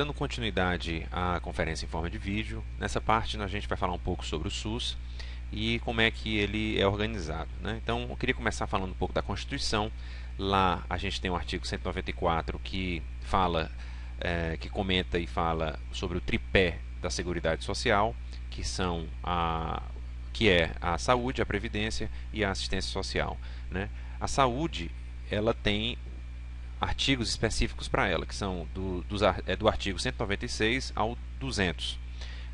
dando continuidade à conferência em forma de vídeo, nessa parte a gente vai falar um pouco sobre o SUS e como é que ele é organizado, né? Então, eu queria começar falando um pouco da Constituição. Lá a gente tem o artigo 194 que fala, que comenta e fala sobre o tripé da Seguridade Social, que é a saúde, a previdência e a assistência social, né? A saúde, ela tem artigos específicos para ela, que são do artigo 196 ao 200.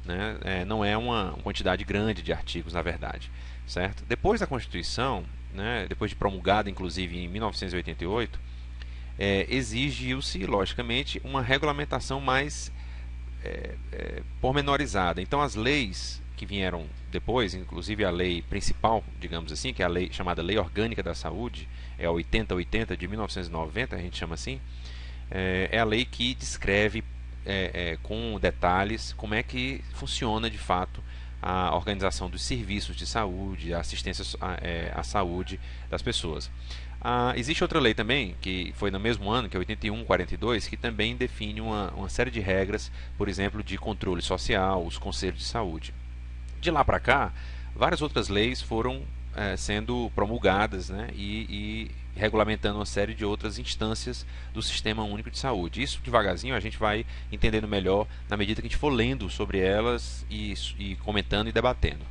Né? Não é uma quantidade grande de artigos, na verdade. Certo? Depois da Constituição, né, depois de promulgada, inclusive, em 1988, exigiu-se, logicamente, uma regulamentação mais pormenorizada. Então, as leis que vieram depois, inclusive a lei principal, digamos assim, que é a lei chamada Lei Orgânica da Saúde, é a 8080 de 1990, a gente chama assim, é a lei que descreve com detalhes como é que funciona de fato a organização dos serviços de saúde, a assistência à saúde das pessoas. Existe outra lei também, que foi no mesmo ano, que é 8142, que também define uma série de regras, por exemplo, de controle social, os conselhos de saúde. De lá para cá, várias outras leis foram sendo promulgadas, né, e regulamentando uma série de outras instâncias do Sistema Único de Saúde. Isso devagarzinho a gente vai entendendo melhor na medida que a gente for lendo sobre elas e comentando e debatendo,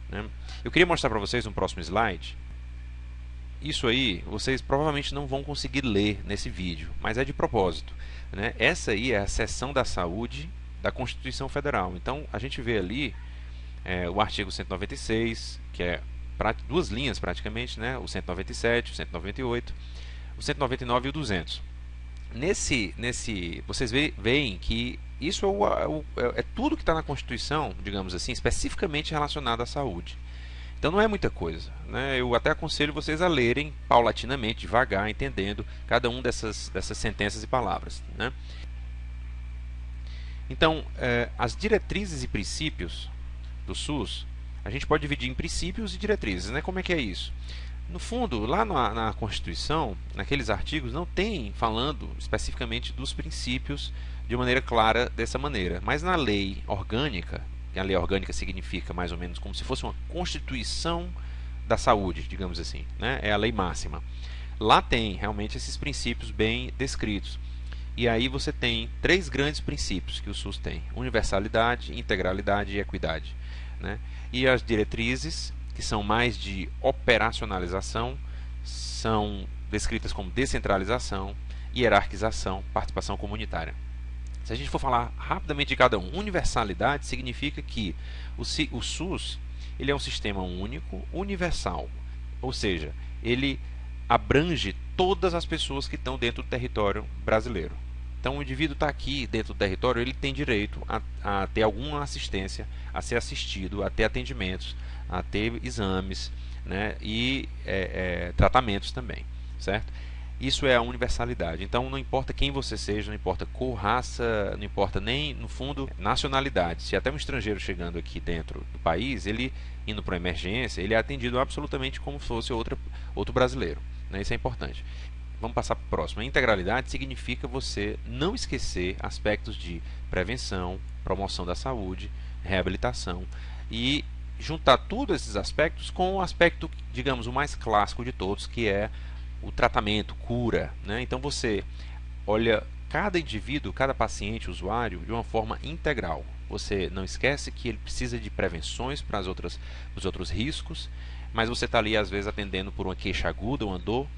né? Eu queria mostrar para vocês um próximo slide. Isso aí vocês provavelmente não vão conseguir ler nesse vídeo, mas é de propósito, né? Essa aí é a seção da saúde da Constituição Federal. Então a gente vê ali o artigo 196, que é duas linhas praticamente, né? O 197, o 198, o 199 e o 200. Vocês veem que isso é tudo que está na Constituição, digamos assim, especificamente relacionado à saúde. Então não é muita coisa, né? Eu até aconselho vocês a lerem paulatinamente, devagar, entendendo cada uma dessas sentenças e palavras, né? Então, as diretrizes e princípios do SUS, a gente pode dividir em princípios e diretrizes, né? Como é que é isso? No fundo, lá na Constituição, naqueles artigos, não tem falando especificamente dos princípios de maneira clara dessa maneira. Mas na lei orgânica, que a lei orgânica significa mais ou menos como se fosse uma Constituição da saúde, digamos assim, né? É a lei máxima. Lá tem realmente esses princípios bem descritos. E aí você tem três grandes princípios que o SUS tem: universalidade, integralidade e equidade, né? E as diretrizes, que são mais de operacionalização, são descritas como descentralização, hierarquização, participação comunitária. Se a gente for falar rapidamente de cada um, universalidade significa que o SUS ele é um sistema único, universal, ou seja, ele abrange todas as pessoas que estão dentro do território brasileiro. Então, o indivíduo está aqui dentro do território, ele tem direito a ter alguma assistência, a ser assistido, a ter atendimentos, a ter exames, né, e tratamentos também, certo? Isso é a universalidade. Então, não importa quem você seja, não importa cor, raça, não importa nem, no fundo, nacionalidade. Se até um estrangeiro chegando aqui dentro do país, ele indo para uma emergência, ele é atendido absolutamente como se fosse outro brasileiro, né? Isso é importante. Vamos passar para o próximo. A integralidade significa você não esquecer aspectos de prevenção, promoção da saúde, reabilitação e juntar todos esses aspectos com o aspecto, digamos, o mais clássico de todos, que é o tratamento, cura, né? Então você olha cada indivíduo, cada paciente, usuário, de uma forma integral. Você não esquece que ele precisa de prevenções para os outros riscos, mas você está ali às vezes atendendo por uma queixa aguda, uma dor,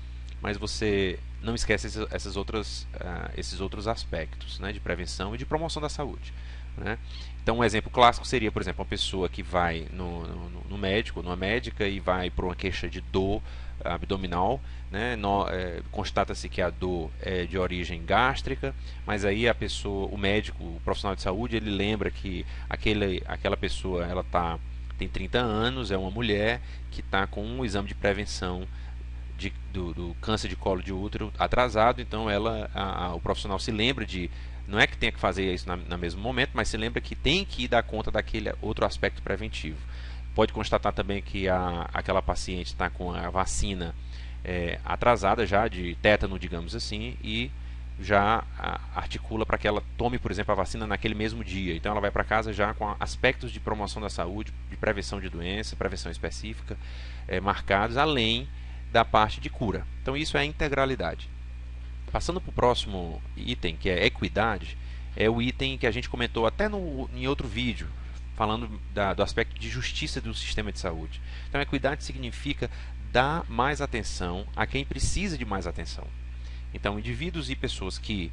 mas você não esquece esses outros aspectos, né, de prevenção e de promoção da saúde, né? Então, um exemplo clássico seria, por exemplo, uma pessoa que vai no médico, numa médica, e vai por uma queixa de dor abdominal, né? Constata-se que a dor é de origem gástrica, mas aí o médico, o profissional de saúde, ele lembra que aquela pessoa tem 30 anos, é uma mulher que está com um exame de prevenção do câncer de colo de útero atrasado. Então o profissional se lembra não é que tenha que fazer isso no mesmo momento, mas se lembra que tem que dar conta daquele outro aspecto preventivo. Pode constatar também que aquela paciente está com a vacina atrasada já, de tétano, digamos assim, e já articula para que ela tome, por exemplo, a vacina naquele mesmo dia. Então ela vai para casa já com aspectos de promoção da saúde, de prevenção de doença, prevenção específica, marcados, além da parte de cura. Então isso é a integralidade. Passando para o próximo item, que é equidade, é o item que a gente comentou até em outro vídeo, falando do aspecto de justiça do sistema de saúde. Então, equidade significa dar mais atenção a quem precisa de mais atenção. Então, indivíduos e pessoas que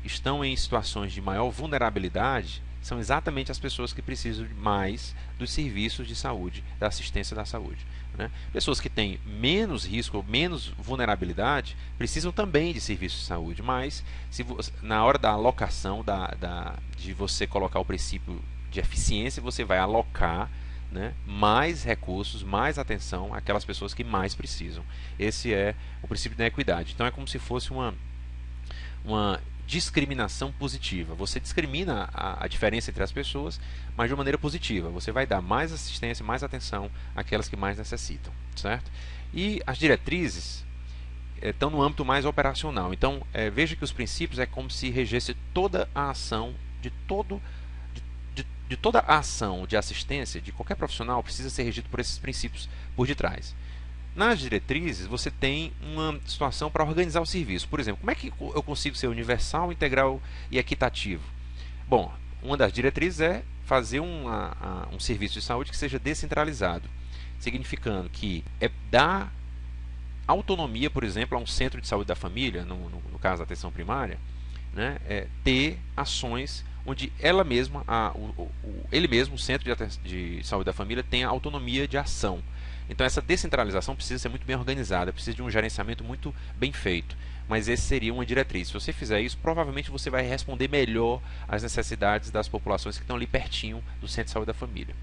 estão em situações de maior vulnerabilidade são exatamente as pessoas que precisam mais dos serviços de saúde, da assistência da saúde. Né? Pessoas que têm menos risco ou menos vulnerabilidade precisam também de serviços de saúde, mas na hora da alocação, de você colocar o princípio de eficiência, você vai alocar, né, mais recursos, mais atenção àquelas pessoas que mais precisam. Esse é o princípio da equidade. Então é como se fosse uma discriminação positiva. Você discrimina a diferença entre as pessoas, mas de uma maneira positiva. Você vai dar mais assistência, mais atenção àquelas que mais necessitam, certo? E as diretrizes estão no âmbito mais operacional. Então, veja que os princípios é como se regesse toda a ação de toda a ação de assistência de qualquer profissional precisa ser regido por esses princípios por detrás. Nas diretrizes, você tem uma situação para organizar o serviço. Por exemplo, como é que eu consigo ser universal, integral e equitativo? Bom, uma das diretrizes é fazer um serviço de saúde que seja descentralizado, significando que dar autonomia, por exemplo, a um centro de saúde da família, no caso da atenção primária, né, ter ações onde ele mesmo, o centro de saúde da família, tenha autonomia de ação. Então essa descentralização precisa ser muito bem organizada, precisa de um gerenciamento muito bem feito. Mas esse seria uma diretriz. Se você fizer isso, provavelmente você vai responder melhor às necessidades das populações que estão ali pertinho do centro de saúde da família.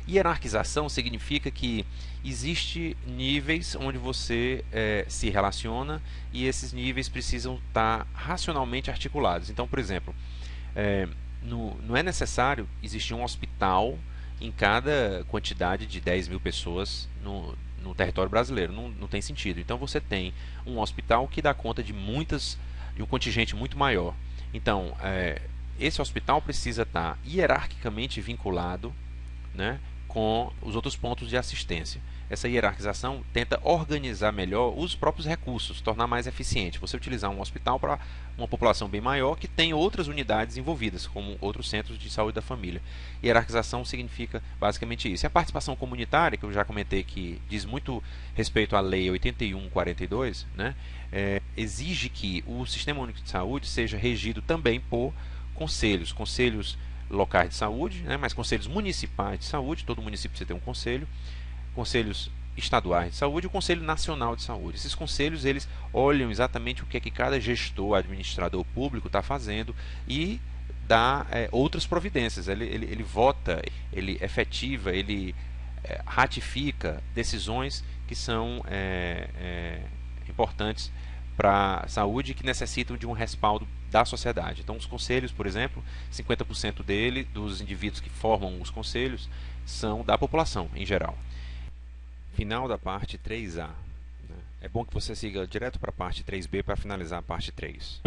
Hierarquização significa que existe níveis onde você se relaciona e esses níveis precisam estar racionalmente articulados. Então, por exemplo, não é necessário existir um hospital em cada quantidade de 10 mil pessoas no território brasileiro. Não tem sentido. Então você tem um hospital que dá conta de um contingente muito maior. Então, esse hospital precisa estar hierarquicamente vinculado, né, com os outros pontos de assistência. Essa hierarquização tenta organizar melhor os próprios recursos, tornar mais eficiente. Você utilizar um hospital para uma população bem maior que tem outras unidades envolvidas, como outros centros de saúde da família. Hierarquização significa basicamente isso. E a participação comunitária, que eu já comentei que diz muito respeito à Lei 81/42, né, exige que o Sistema Único de Saúde seja regido também por conselhos locais de saúde, né, mas conselhos municipais de saúde, todo município precisa ter um conselho, conselhos estaduais de saúde e o Conselho Nacional de Saúde. Esses conselhos, eles olham exatamente o que é que cada gestor, administrador público está fazendo e dá outras providências. Ele vota, ele efetiva, ele ratifica decisões que são importantes para a saúde e que necessitam de um respaldo da sociedade. Então, os conselhos, por exemplo, 50% dos indivíduos que formam os conselhos, são da população em geral. Final da parte 3A. É bom que você siga direto para a parte 3B para finalizar a parte 3.